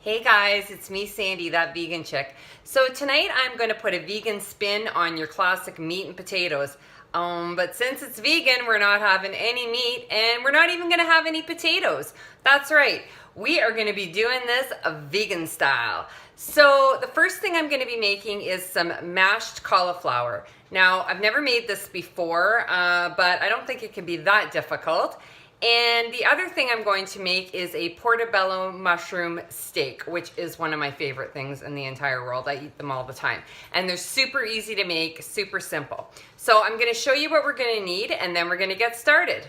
Hey guys, it's me Sandy, that vegan chick. So tonight I'm going to put a vegan spin on your classic meat and potatoes. But since it's vegan, we're not having any meat and we're not even going to have any potatoes. That's right, we are going to be doing this a vegan style. So the first thing I'm going to be making is some mashed cauliflower. Now, I've never made this before, but I don't think it can be that difficult. And the other thing I'm going to make is a portobello mushroom steak, which is one of my favorite things in the entire world. I eat them all the time. And they're super easy to make, super simple. So I'm going to show you what we're going to need, and then we're going to get started.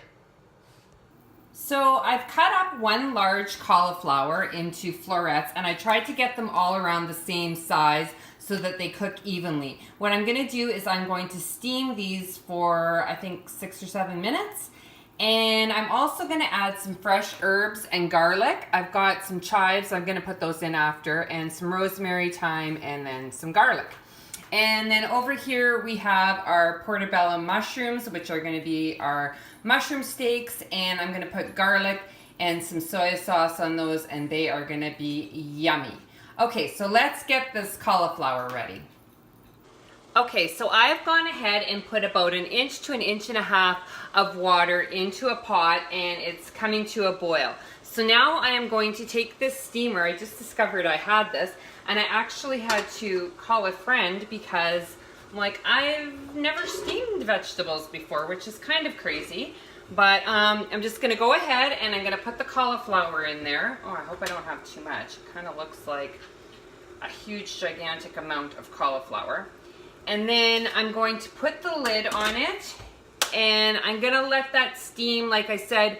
So I've cut up one large cauliflower into florets, and I tried to get them all around the same size so that they cook evenly. What I'm going to do is I'm going to steam these for, I think, 6 or 7 minutes. And I'm also going to add some fresh herbs and garlic. I've got some chives, I'm going to put those in after, and some rosemary, thyme, and then some garlic. And then over here we have our portobello mushrooms, which are going to be our mushroom steaks, and I'm going to put garlic and some soy sauce on those, and they are going to be yummy. Okay, so let's get this cauliflower ready. Okay, so I've gone ahead and put about 1 inch to 1.5 inches of water into a pot, and it's coming to a boil. So now I am going to take this steamer. I just discovered I had this, and I actually had to call a friend because I've never steamed vegetables before, which is kind of crazy. But I'm just going to go ahead and I'm going to put the cauliflower in there. Oh, I hope I don't have too much. It kind of looks like a huge, gigantic amount of cauliflower. And then I'm going to put the lid on it, and I'm gonna let that steam, like I said,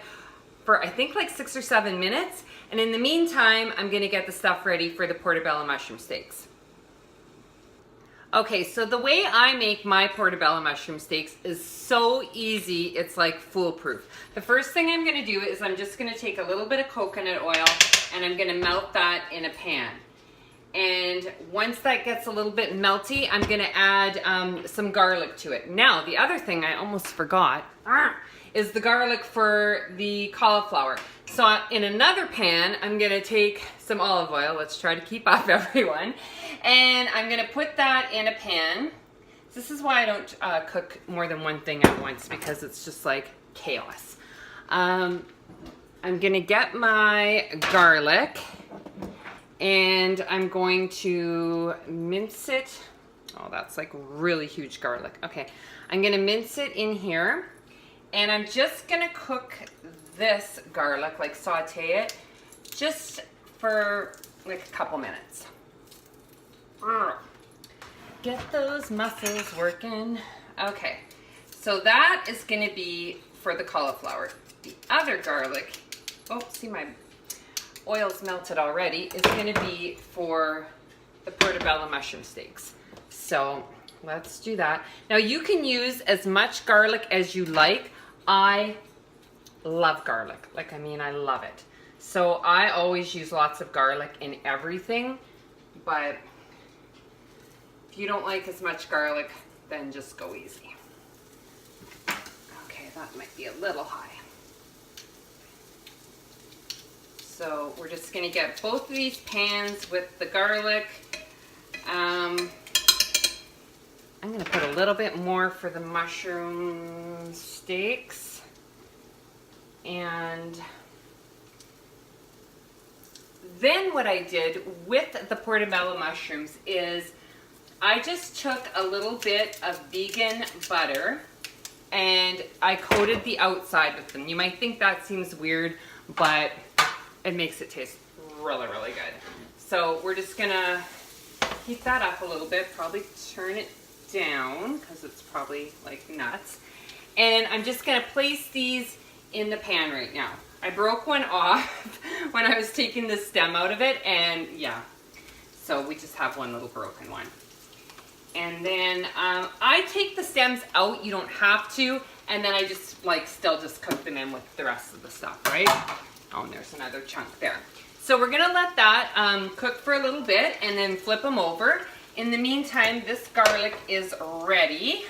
for I think like 6 or 7 minutes. And in the meantime, I'm gonna get the stuff ready for the portobello mushroom steaks. Okay, so the way I make my portobello mushroom steaks is so easy, it's like foolproof. The first thing I'm gonna do is I'm just gonna take a little bit of coconut oil and I'm gonna melt that in a pan. And once that gets a little bit melty, I'm gonna add some garlic to it. Now, the other thing I almost forgot is the garlic for the cauliflower. So in another pan, I'm gonna take some olive oil. Let's try to keep up, everyone. And I'm gonna put that in a pan. This is why I don't cook more than one thing at once, because it's just like chaos. I'm gonna get my garlic, and I'm going to mince it. Oh, that's like really huge garlic. Okay, I'm gonna mince it in here, and I'm just gonna cook this garlic, like saute it, just for like a couple minutes. Get those muscles working. Okay, so that is gonna be for the cauliflower. The other garlic, oh, see my oil's melted already, is going to be for the portobello mushroom steaks. So let's do that. Now you can use as much garlic as you like. I love garlic. I love it. So I always use lots of garlic in everything, but if you don't like as much garlic, then just go easy. Okay, that might be a little high. So we're just going to get both of these pans with the garlic. I'm going to put a little bit more for the mushroom steaks. And then what I did with the portobello mushrooms is I just took a little bit of vegan butter and I coated the outside with them. You might think that seems weird, but it makes it taste really, really good. So we're just gonna heat that up a little bit, probably turn it down because it's probably like nuts. And I'm just gonna place these in the pan right now. I broke one off when I was taking the stem out of it, and yeah, so we just have one little broken one. And then I take the stems out, you don't have to, and then I just still just cook them in with the rest of the stuff, right? Oh, and there's another chunk there. So we're gonna let that cook for a little bit and then flip them over. In the meantime, this garlic is ready.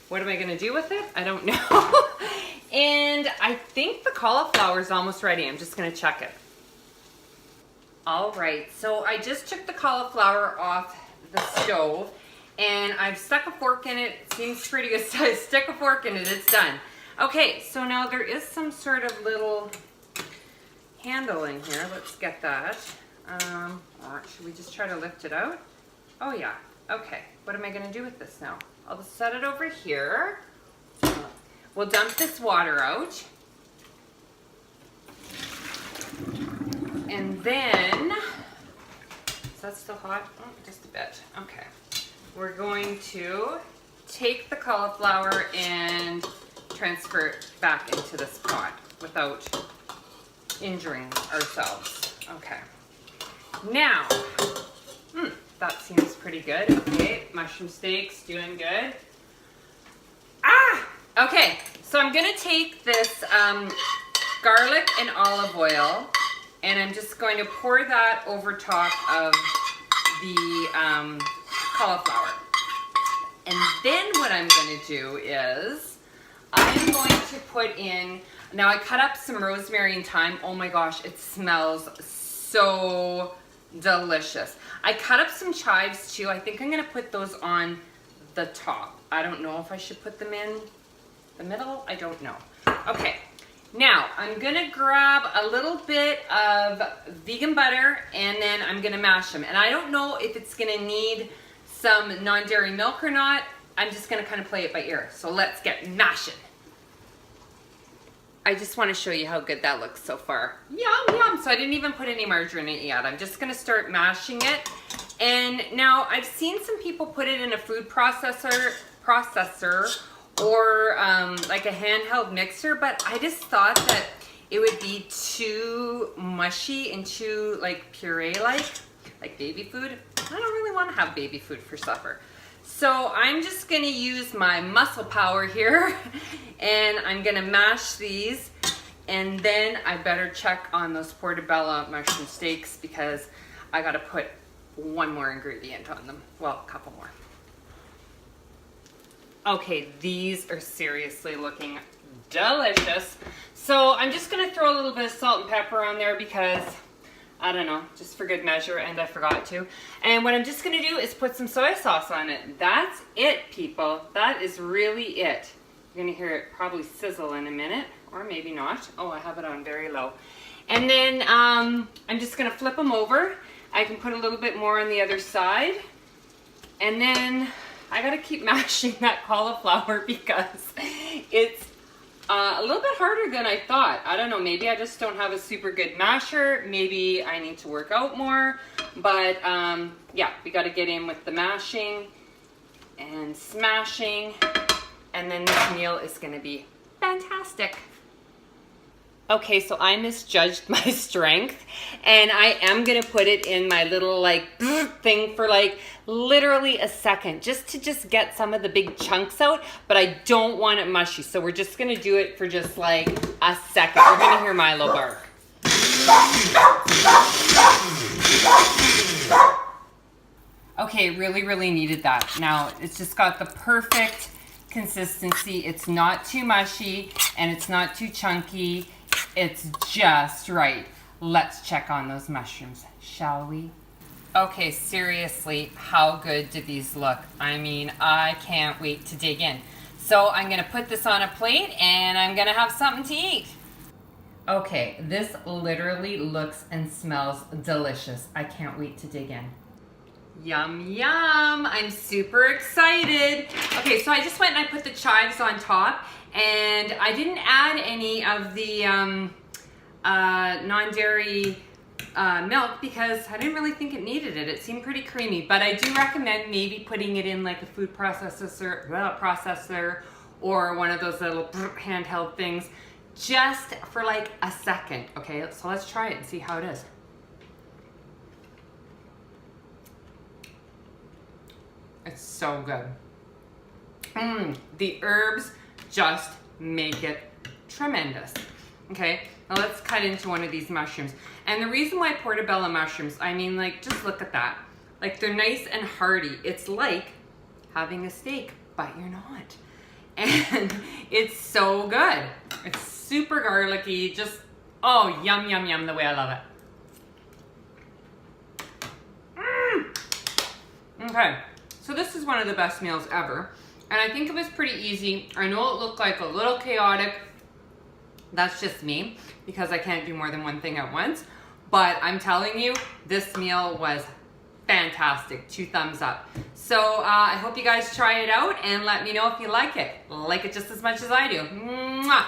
What am I gonna do with it? I don't know. And I think the cauliflower is almost ready. I'm just gonna check it. All right, so I just took the cauliflower off the stove and I've stuck a fork in it. It seems pretty good. So I stuck a fork in it, it's done. Okay, so now there is some sort of little handle in here. Let's get that. Should we just try to lift it out? Oh yeah, okay. What am I gonna do with this now? I'll just set it over here. We'll dump this water out. And then, is that still hot? Oh, just a bit, okay. We're going to take the cauliflower and transfer it back into this pot without injuring ourselves. Okay. Now, that seems pretty good. Okay, mushroom steaks, doing good. Okay, so I'm gonna take this garlic and olive oil and I'm just going to pour that over top of the cauliflower. And then what I'm going to do is I'm going to put in, now I cut up some rosemary and thyme. Oh my gosh, it smells so delicious. I cut up some chives too. I think I'm going to put those on the top. I don't know if I should put them in the middle. I don't know. Okay. Now, I'm gonna grab a little bit of vegan butter and then I'm gonna mash them. And I don't know if it's gonna need some non-dairy milk or not. I'm just gonna kind of play it by ear. So let's get mashing. I just wanna show you how good that looks so far. Yum, yum. So I didn't even put any margarine in it yet. I'm just gonna start mashing it. And now I've seen some people put it in a food processor or like a handheld mixer, but I just thought that it would be too mushy and too like puree-like baby food. I don't really want to have baby food for supper. So I'm just gonna use my muscle power here and I'm gonna mash these, and then I better check on those portobello mushroom steaks because I gotta put one more ingredient on them. Well, a couple more. Okay, these are seriously looking delicious. So I'm just gonna throw a little bit of salt and pepper on there because, I don't know, just for good measure, and I forgot to. And what I'm just gonna do is put some soy sauce on it. That's it, people. That is really it. You're gonna hear it probably sizzle in a minute, or maybe not. Oh, I have it on very low. And then I'm just gonna flip them over. I can put a little bit more on the other side. And then I gotta keep mashing that cauliflower because it's a little bit harder than I thought. I don't know, maybe I just don't have a super good masher. Maybe I need to work out more. But yeah, we gotta get in with the mashing and smashing. And then this meal is gonna be fantastic. Okay, so I misjudged my strength and I am gonna put it in my little like thing for like literally a second just to get some of the big chunks out, but I don't want it mushy. So we're just gonna do it for just like a second. You're gonna hear Milo bark. Okay, really needed that. Now it's just got the perfect consistency. It's not too mushy and it's not too chunky. It's just right. Let's check on those mushrooms, shall we? Okay, seriously, how good do these look? I mean, I can't wait to dig in. So I'm gonna put this on a plate and I'm gonna have something to eat. Okay, this literally looks and smells delicious. I can't wait to dig in. Yum, yum, I'm super excited. Okay, so I just went and I put the chives on top and I didn't add any of the non-dairy milk because I didn't really think it needed it. It seemed pretty creamy, but I do recommend maybe putting it in like a food processor or one of those little handheld things just for like a second. Okay, so let's try it and see how it is. It's so good. The herbs just make it tremendous. Okay, now let's cut into one of these mushrooms. And the reason why portobello mushrooms, I mean, like, just look at that. Like, they're nice and hearty. It's like having a steak, but you're not. And it's so good. It's super garlicky, just, oh, yum, yum, yum, the way I love it. Okay, so this is one of the best meals ever. And I think it was pretty easy. I know it looked like a little chaotic. That's just me, because I can't do more than one thing at once. But I'm telling you, this meal was fantastic. 2 thumbs up. So I hope you guys try it out and let me know if you like it. Like it just as much as I do. Mwah!